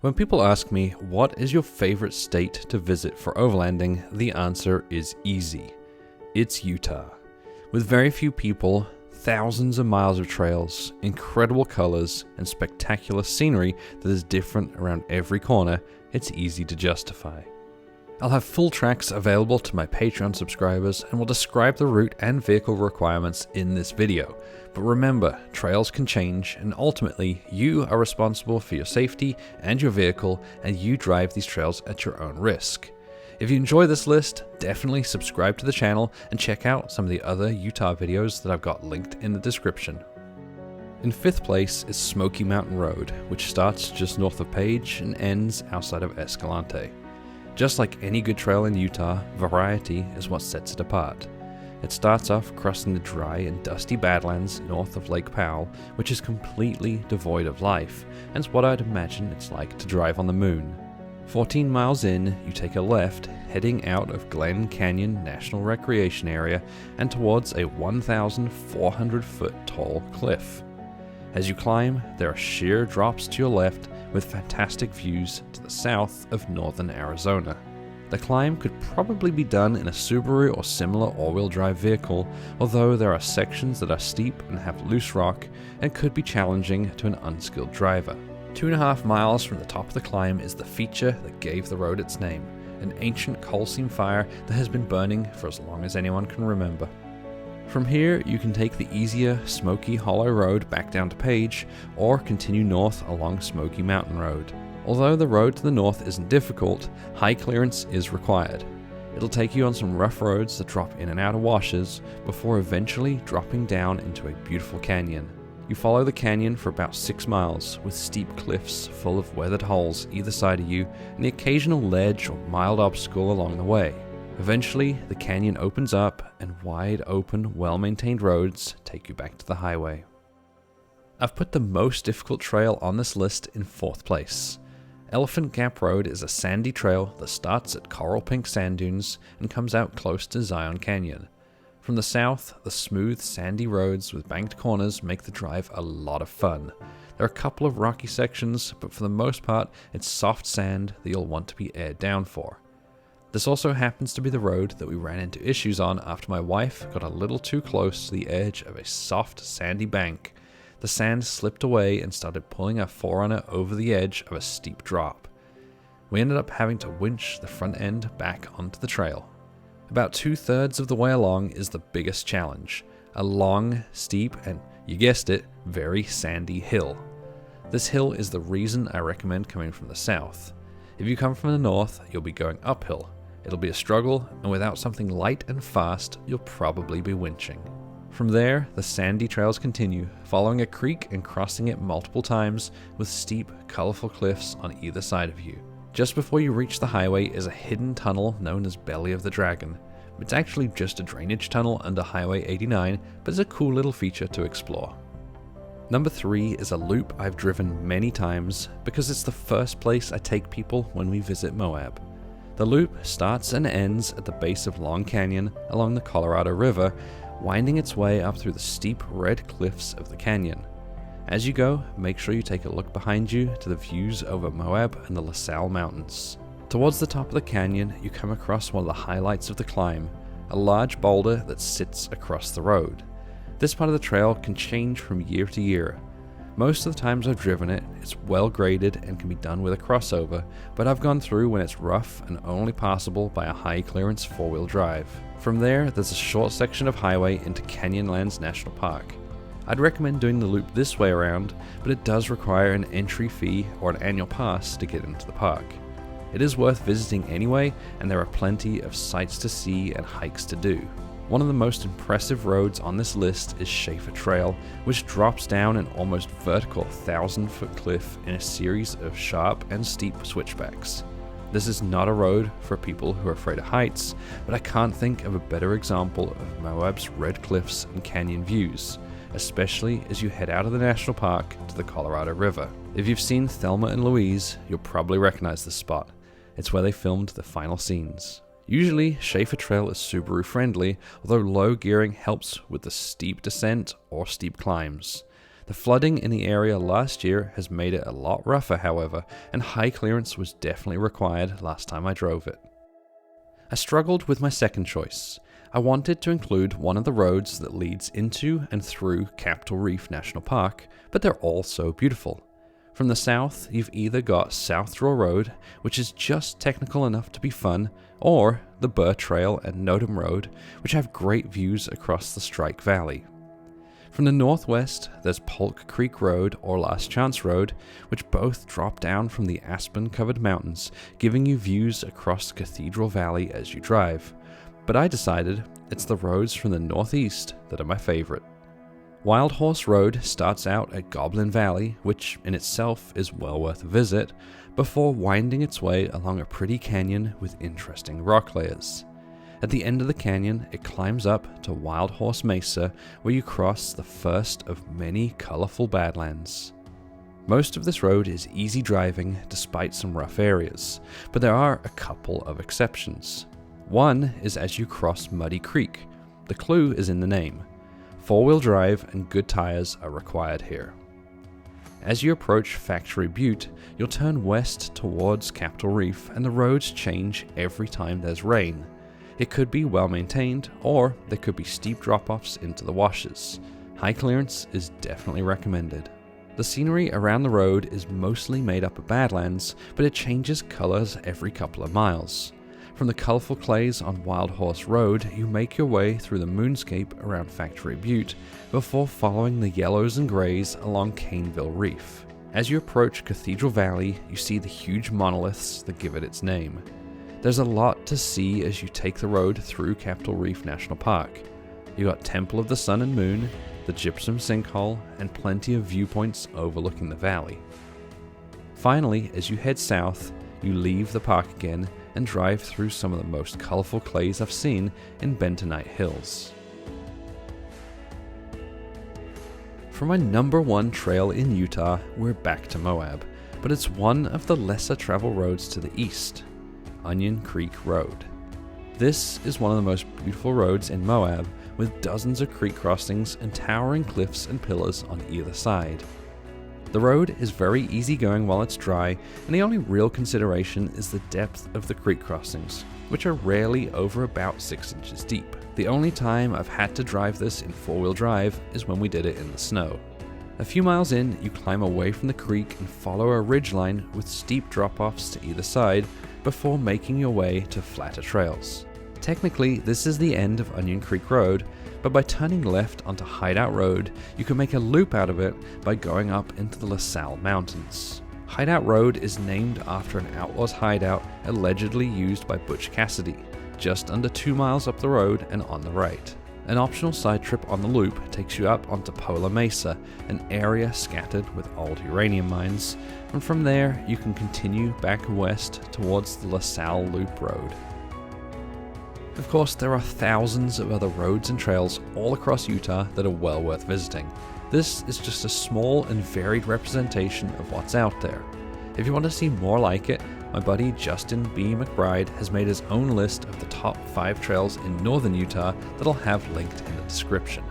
When people ask me, what is your favorite state to visit for overlanding, the answer is easy. It's Utah. With very few people, thousands of miles of trails, incredible colors, and spectacular scenery that is different around every corner, it's easy to justify. I'll have full tracks available to my Patreon subscribers and will describe the route and vehicle requirements in this video. But remember, trails can change, and ultimately, you are responsible for your safety and your vehicle, and you drive these trails at your own risk. If you enjoy this list, definitely subscribe to the channel and check out some of the other Utah videos that I've got linked in the description. In 5th place is Smoky Mountain Road, which starts just north of Page and ends outside of Escalante. Just like any good trail in Utah, variety is what sets it apart. It starts off crossing the dry and dusty Badlands north of Lake Powell, which is completely devoid of life, and it's what I'd imagine it's like to drive on the moon. 14 miles in, you take a left, heading out of Glen Canyon National Recreation Area and towards a 1,400-foot tall cliff. As you climb, there are sheer drops to your left with fantastic views to the south of northern Arizona. The climb could probably be done in a Subaru or similar all-wheel drive vehicle, although there are sections that are steep and have loose rock and could be challenging to an unskilled driver. 2.5 miles from the top of the climb is the feature that gave the road its name, an ancient coal seam fire that has been burning for as long as anyone can remember. From here, you can take the easier Smoky Hollow Road back down to Page, or continue north along Smoky Mountain Road. Although the road to the north isn't difficult, high clearance is required. It'll take you on some rough roads that drop in and out of washes, before eventually dropping down into a beautiful canyon. You follow the canyon for about 6 miles, with steep cliffs full of weathered holes either side of you, and the occasional ledge or mild obstacle along the way. Eventually, the canyon opens up, and wide open, well-maintained roads take you back to the highway. I've put the most difficult trail on this list in 4th place. Elephant Gap Road is a sandy trail that starts at coral pink sand dunes and comes out close to Zion Canyon. From the south, the smooth, sandy roads with banked corners make the drive a lot of fun. There are a couple of rocky sections, but for the most part, it's soft sand that you'll want to be aired down for. This also happens to be the road that we ran into issues on after my wife got a little too close to the edge of a soft, sandy bank. The sand slipped away and started pulling our 4Runner over the edge of a steep drop. We ended up having to winch the front end back onto the trail. About 2/3 of the way along is the biggest challenge, a long, steep, and, you guessed it, very sandy hill. This hill is the reason I recommend coming from the south. If you come from the north, you'll be going uphill. It'll be a struggle, and without something light and fast, you'll probably be winching. From there, the sandy trails continue, following a creek and crossing it multiple times with steep, colorful cliffs on either side of you. Just before you reach the highway is a hidden tunnel known as Belly of the Dragon. It's actually just a drainage tunnel under Highway 89, but it's a cool little feature to explore. Number 3 is a loop I've driven many times because it's the first place I take people when we visit Moab. The loop starts and ends at the base of Long Canyon along the Colorado River, winding its way up through the steep red cliffs of the canyon. As you go, make sure you take a look behind you to the views over Moab and the La Salle Mountains. Towards the top of the canyon, you come across one of the highlights of the climb, a large boulder that sits across the road. This part of the trail can change from year to year. Most of the times I've driven it, it's well graded and can be done with a crossover, but I've gone through when it's rough and only passable by a high clearance 4-wheel drive. From there, there's a short section of highway into Canyonlands National Park. I'd recommend doing the loop this way around, but it does require an entry fee or an annual pass to get into the park. It is worth visiting anyway, and there are plenty of sights to see and hikes to do. One of the most impressive roads on this list is Schaefer Trail, which drops down an almost vertical 1,000-foot cliff in a series of sharp and steep switchbacks. This is not a road for people who are afraid of heights, but I can't think of a better example of Moab's red cliffs and canyon views, especially as you head out of the national park to the Colorado River. If you've seen Thelma and Louise, you'll probably recognize this spot. It's where they filmed the final scenes. Usually, Schaefer Trail is Subaru friendly, although low gearing helps with the steep descent or steep climbs. The flooding in the area last year has made it a lot rougher, however, and high clearance was definitely required last time I drove it. I struggled with my second choice. I wanted to include one of the roads that leads into and through Capitol Reef National Park, but they're all so beautiful. From the south, you've either got South Draw Road, which is just technical enough to be fun, or the Burr Trail and Nodum Road, which have great views across the Strike Valley. From the northwest, there's Polk Creek Road or Last Chance Road, which both drop down from the aspen-covered mountains, giving you views across Cathedral Valley as you drive. But I decided it's the roads from the northeast that are my favorite. Wild Horse Road starts out at Goblin Valley, which in itself is well worth a visit, before winding its way along a pretty canyon with interesting rock layers. At the end of the canyon, it climbs up to Wild Horse Mesa, where you cross the first of many colorful badlands. Most of this road is easy driving despite some rough areas, but there are a couple of exceptions. One is as you cross Muddy Creek. The clue is in the name. Four-wheel drive and good tires are required here. As you approach Factory Butte, you'll turn west towards Capitol Reef, and the roads change every time there's rain. It could be well maintained, or there could be steep drop-offs into the washes. High clearance is definitely recommended. The scenery around the road is mostly made up of badlands, but it changes colors every couple of miles. From the colorful clays on Wild Horse Road, you make your way through the moonscape around Factory Butte before following the yellows and grays along Caneville Reef. As you approach Cathedral Valley, you see the huge monoliths that give it its name. There's a lot to see as you take the road through Capitol Reef National Park. You got Temple of the Sun and Moon, the Gypsum Sinkhole, and plenty of viewpoints overlooking the valley. Finally, as you head south, you leave the park again and drive through some of the most colorful clays I've seen in Bentonite Hills. For my number one trail in Utah, we're back to Moab, but it's one of the lesser travel roads to the east, Onion Creek Road. This is one of the most beautiful roads in Moab, with dozens of creek crossings and towering cliffs and pillars on either side. The road is very easygoing while it's dry, and the only real consideration is the depth of the creek crossings, which are rarely over about 6 inches deep. The only time I've had to drive this in four-wheel drive is when we did it in the snow. A few miles in, you climb away from the creek and follow a ridgeline with steep drop-offs to either side before making your way to flatter trails. Technically, this is the end of Onion Creek Road, but by turning left onto Hideout Road, you can make a loop out of it by going up into the LaSalle Mountains. Hideout Road is named after an outlaw's hideout allegedly used by Butch Cassidy, just under 2 miles up the road and on the right. An optional side trip on the loop takes you up onto Polar Mesa, an area scattered with old uranium mines, and from there you can continue back west towards the LaSalle Loop Road. Of course, there are thousands of other roads and trails all across Utah that are well worth visiting. This is just a small and varied representation of what's out there. If you want to see more like it, my buddy Justin B. McBride has made his own list of the top 5 trails in northern Utah that I'll have linked in the description.